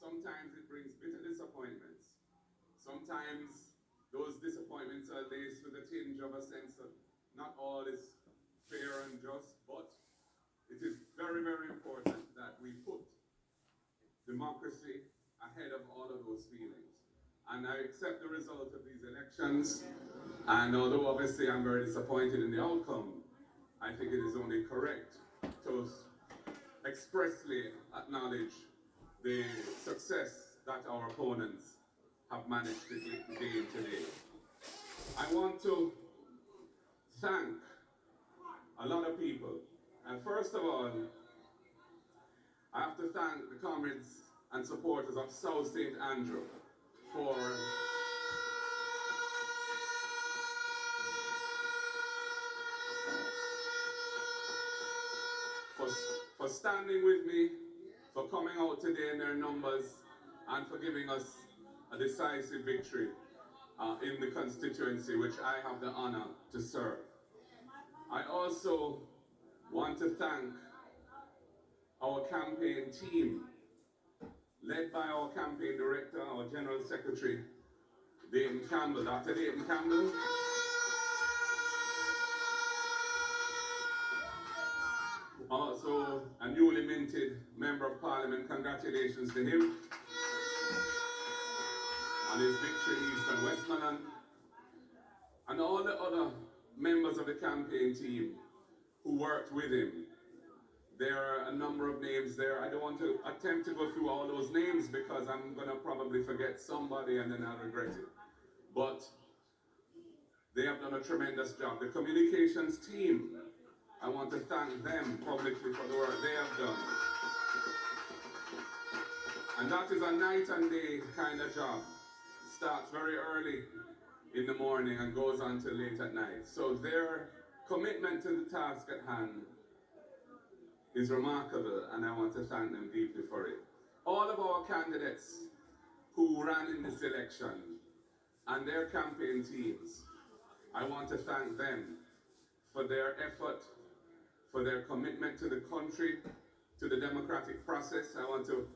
Sometimes it brings bitter disappointments. Sometimes those disappointments are laced with a tinge of a sense of not all is fair and just, but it is very, very important that we put democracy ahead of all of those feelings. And I accept the result of these elections, and although obviously I'm very disappointed in the outcome, I think it is only correct to expressly acknowledge the success that our opponents have managed to gain today. I want to thank a lot of people. And first of all, I have to thank the comrades and supporters of South St. Andrew for for, for standing with me, for coming out today in their numbers, and for giving us a decisive victory in the constituency which I have the honor to serve. I also want to thank our campaign team, led by our campaign director, our general secretary, Dayton Campbell, Dr. Dayton Campbell. Also, a newly minted member of parliament, congratulations to him on his victory in East and Westmoreland. And all the other members of the campaign team who worked with him. There are a number of names there. I don't want to attempt to go through all those names because I'm going to probably forget somebody and then I'll regret it. But they have done a tremendous job. The communications team, I want to thank them publicly for the work they have done. And that is a night and day kind of job. It starts very early in the morning and goes on till late at night. So their commitment to the task at hand is remarkable, and I want to thank them deeply for it. All of our candidates who ran in this election and their campaign teams, I want to thank them for their effort, for their commitment to the country, to the democratic process. I want to,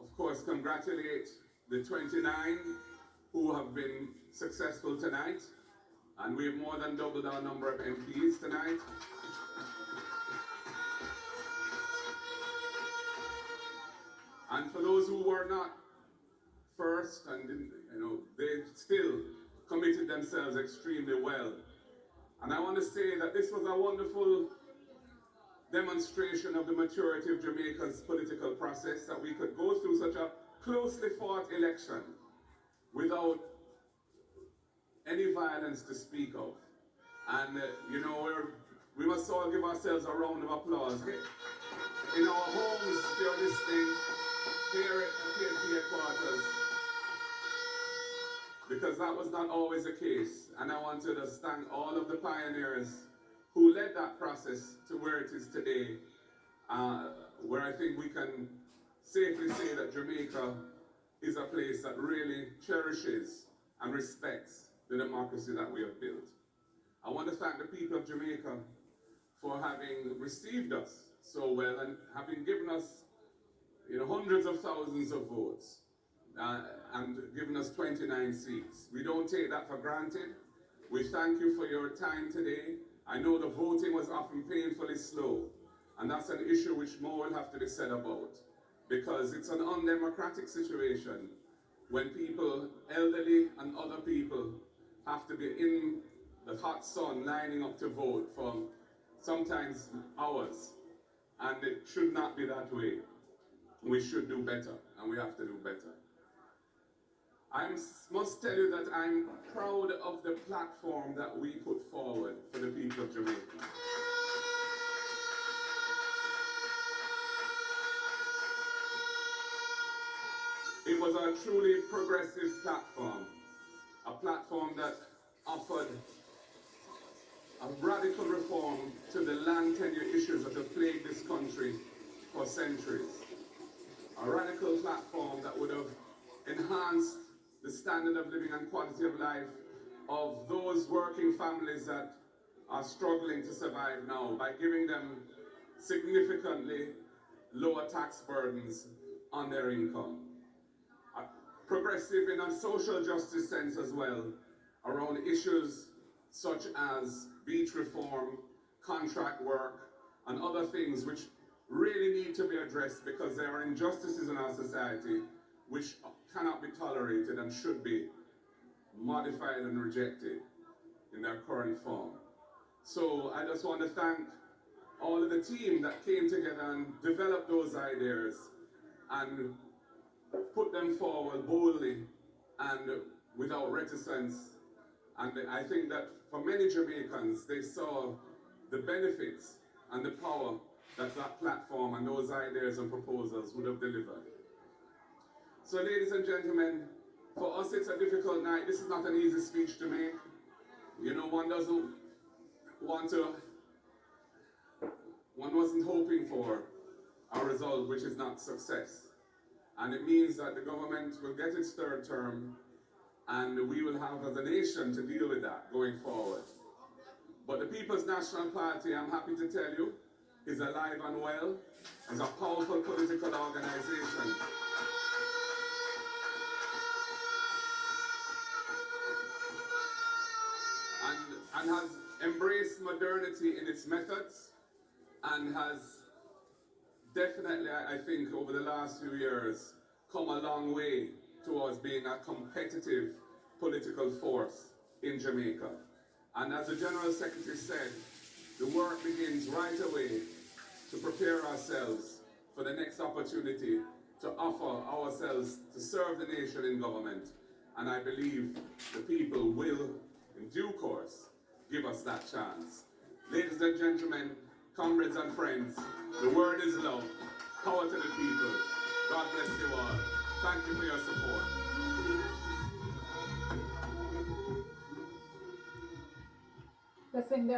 of course, congratulate the 29 who have been successful tonight, and we have more than doubled our number of MPs tonight. And for those who were not first and didn't, they still committed themselves extremely well. And I want to say that this was a wonderful demonstration of the maturity of Jamaica's political process, that we could go through such a closely fought election without any violence to speak of. And, we must all give ourselves a round of applause. In our homes, if you're listening, here at the PNP headquarters, because that was not always the case. And I want to just thank all of the pioneers who led that process to where it is today, where I think we can safely say that Jamaica is a place that really cherishes and respects the democracy that we have built. I want to thank the people of Jamaica for having received us so well and having given us hundreds of thousands of votes and given us 29 seats. We don't take that for granted. We thank you for your time today. I know the voting was often painfully slow, and that's an issue which more will have to be said about, because it's an undemocratic situation when people, elderly and other people, have to be in the hot sun lining up to vote for sometimes hours. And it should not be that way. We should do better, and we have to do better. I must tell you that I'm proud of the platform that we put forward for the people of Jamaica. It was a truly progressive platform, a platform that offered a radical reform to the land tenure issues that have plagued this country for centuries. A radical platform that would have enhanced the standard of living and quality of life of those working families that are struggling to survive now by giving them significantly lower tax burdens on their income. progressive in a social justice sense as well, around issues such as beach reform, contract work, and other things which really need to be addressed because there are injustices in our society which cannot be tolerated and should be modified and rejected in their current form. So I just want to thank all of the team that came together and developed those ideas and put them forward boldly and without reticence. And I think that for many Jamaicans, they saw the benefits and the power that that platform and those ideas and proposals would have delivered. So ladies and gentlemen, for us it's a difficult night. This is not an easy speech to make. You know, one wasn't hoping for a result which is not success. And it means that the government will get its third term and we will have as a nation to deal with that going forward. But the People's National Party, I'm happy to tell you, is alive and well, is a powerful political organization. And has embraced modernity in its methods and has definitely, I think, over the last few years, come a long way towards being a competitive political force in Jamaica. And as the General Secretary said, the work begins right away to prepare ourselves for the next opportunity to offer ourselves to serve the nation in government. And I believe the people will, in due course, give us that chance. Ladies and gentlemen, comrades and friends, the word is love. Power to the people. God bless you all. Thank you for your support. Let's sing there.